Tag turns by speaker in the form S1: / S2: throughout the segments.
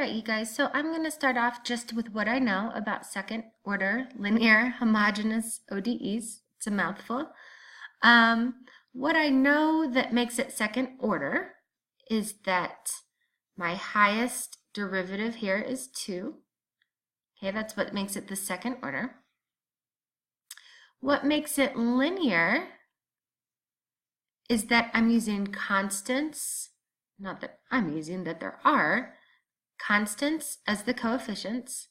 S1: right, you guys, so I'm going to start off just with what I know about second order linear homogeneous ODEs. It's a mouthful. What I know that makes it second order is that my highest derivative here is 2. Okay, that's what makes it the second order. What makes it linear is that I'm using constants, not that I'm using, that there are constants as the coefficients.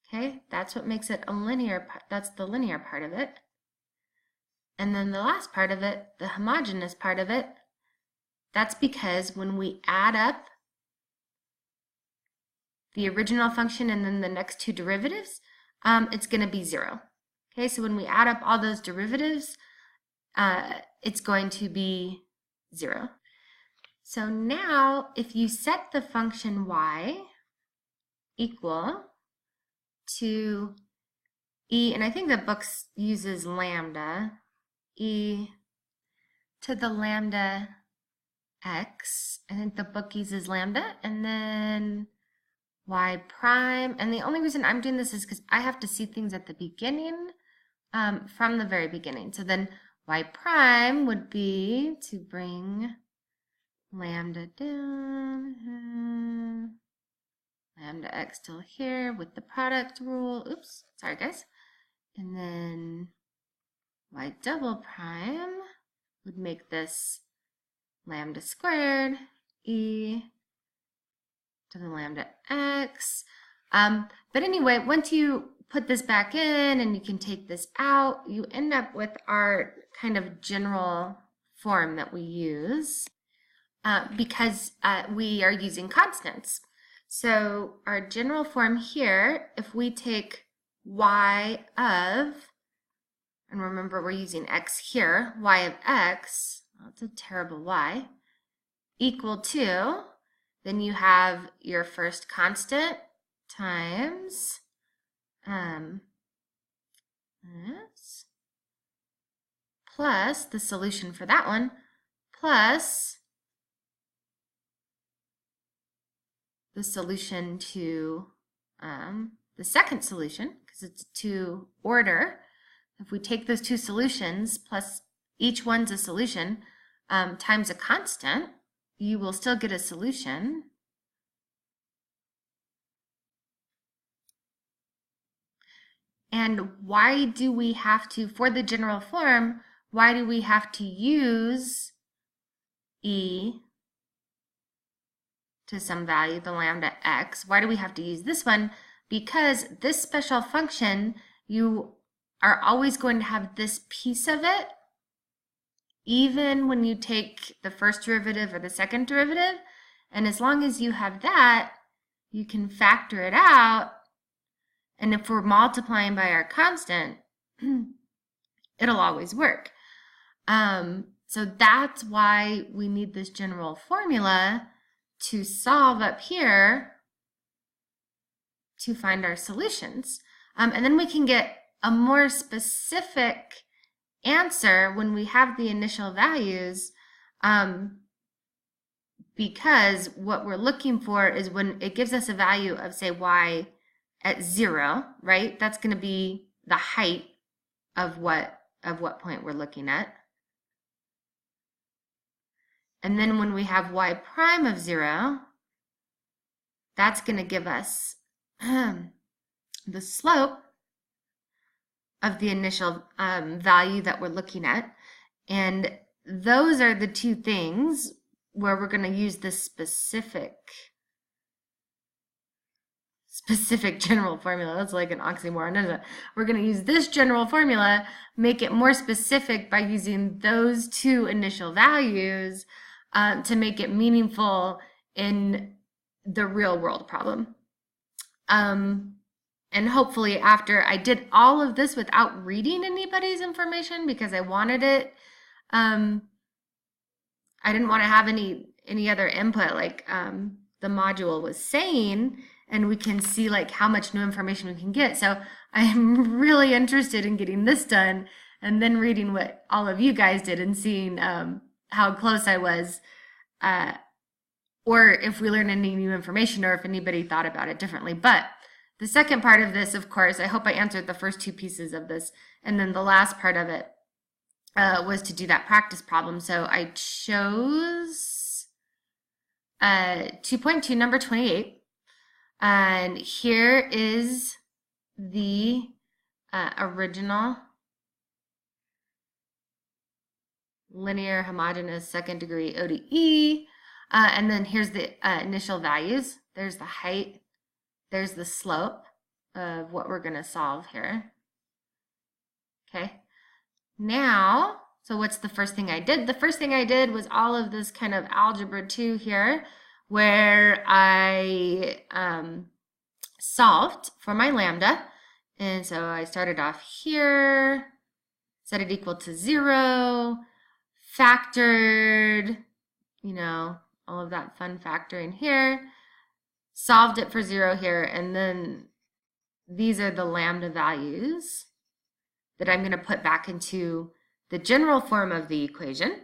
S1: Okay, that's what makes it a linear part. That's the linear part of it. And then the last part of it, the homogeneous part of it, that's because when we add up the original function and then the next two derivatives, it's going to be 0. Okay, so when we add up all those derivatives, it's going to be 0. So now, if you set the function y equal to e, and I think the book uses lambda, e to the lambda x, I think the book uses lambda, and then y prime, and the only reason I'm doing this is because I have to see things at the beginning, from the very beginning. So then y prime would be to bring lambda down, lambda x still here with the product rule. Oops, sorry guys. And then y double prime would make this lambda squared e to the lambda x. But anyway, once you put this back in and you can take this out, you end up with our kind of general form that we use because we are using constants. So our general form here, if we take y of, and remember we're using x here, y of x, well, it's a terrible y, equal to, then you have your first constant times this, plus the solution for that one, plus the solution to the second solution, because it's to order. If we take those two solutions, plus each one's a solution, times a constant, you will still get a solution. And why do we have to, for the general form, why do we have to use e to some value, the lambda x? Why do we have to use this one? Because this special function, you are always going to have this piece of it, even when you take the first derivative or the second derivative. And as long as you have that, you can factor it out. And if we're multiplying by our constant, it'll always work. So that's why we need this general formula to solve up here to find our solutions. And then we can get a more specific answer when we have the initial values, because what we're looking for is when it gives us a value of, say, y at 0, right? That's going to be the height of what point we're looking at. And then when we have y prime of 0, that's going to give us the slope of the initial value that we're looking at. And those are the two things where we're going to use this specific general formula. That's like an oxymoron, isn't it? We're going to use this general formula, make it more specific by using those two initial values to make it meaningful in the real world problem. And hopefully after I did all of this without reading anybody's information because I wanted it, I didn't want to have any other input like the module was saying, and we can see like how much new information we can get. So I'm really interested in getting this done and then reading what all of you guys did and seeing how close I was or if we learn any new information, or if anybody thought about it differently. But the second part of this, of course, I hope I answered the first two pieces of this, and then the last part of it was to do that practice problem. So I chose 2.2, number 28, and here is the original linear homogeneous second degree ODE, and then here's the initial values. There's the height, there's the slope of what we're going to solve here. Okay, now, so what's the first thing I did? The first thing I did was all of this kind of algebra 2 here, where I solved for my lambda. And so I started off here, set it equal to 0, factored, you know, all of that fun factoring here, solved it for 0 here, and then these are the lambda values that I'm going to put back into the general form of the equation.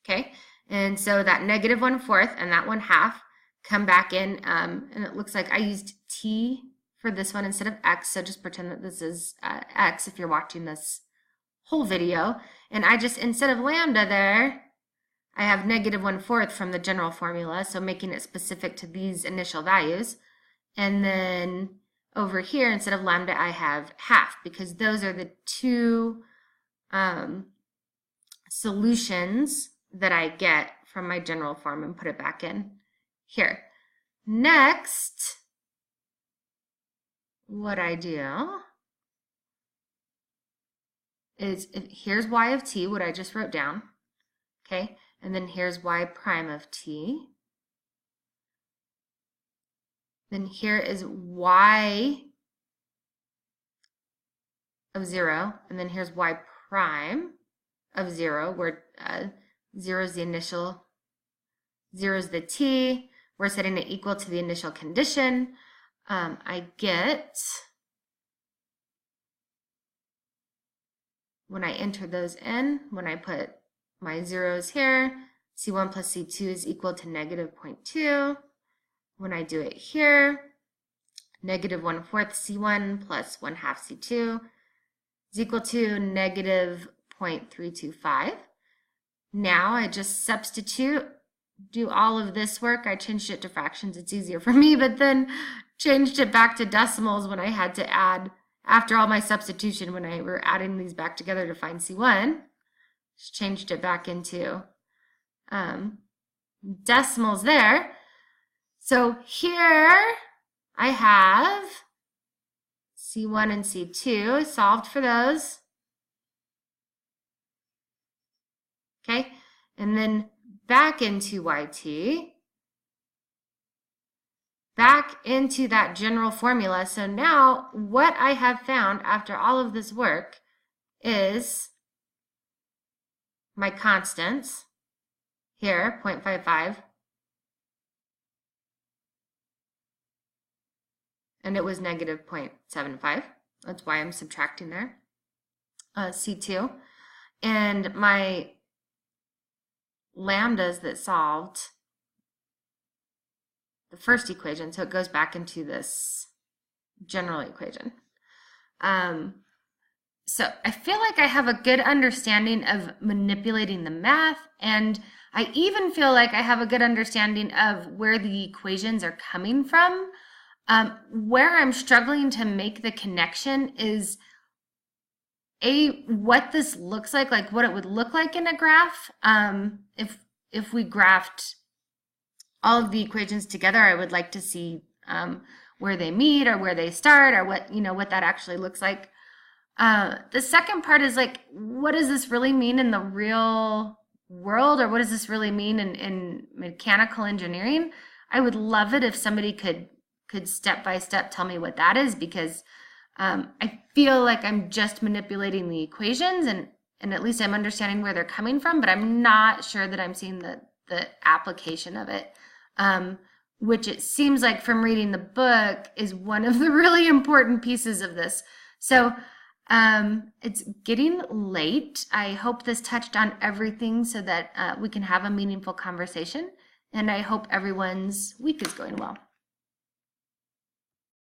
S1: Okay, and so that negative 1/4 and that 1/2 come back in, and it looks like I used t for this one instead of x, so just pretend that this is x if you're watching this whole video. And I just, instead of lambda there, I have negative 1/4 from the general formula, so making it specific to these initial values. And then over here, instead of lambda, I have half, because those are the two solutions that I get from my general form, and put it back in here. Next, what I do is, here's y of t, what I just wrote down, okay, and then here's y prime of t. Then here is y of 0, and then here's y prime of 0, where 0 is the initial, 0 is the t. We're setting it equal to the initial condition. I get, when I enter those in, when I put my zeros here, C1 plus C2 is equal to negative 0.2. When I do it here, negative 1/4 C1 plus 1/2 C2 is equal to negative 0.325. Now I just substitute, do all of this work. I changed it to fractions, it's easier for me, but then changed it back to decimals when I had to add, after all my substitution, when I were adding these back together to find C1, just changed it back into decimals there. So here I have C1 and C2, solved for those. Okay, and then back into YT, back into that general formula. So now what I have found after all of this work is my constants here, 0.55, and it was negative 0.75. That's why I'm subtracting there, C2. And my lambdas that solved the first equation, so it goes back into this general equation. So I feel like I have a good understanding of manipulating the math, and I even feel like I have a good understanding of where the equations are coming from. Where I'm struggling to make the connection is what this looks like what it would look like in a graph. If we graphed all of the equations together, I would like to see where they meet or where they start, or what that actually looks like. The second part is like, what does this really mean in the real world, or what does this really mean in mechanical engineering? I would love it if somebody could step by step tell me what that is, because I feel like I'm just manipulating the equations, and at least I'm understanding where they're coming from, but I'm not sure that I'm seeing the application of it, which it seems like from reading the book is one of the really important pieces of this. So it's getting late. I hope this touched on everything so that we can have a meaningful conversation. and I hope everyone's week is going well.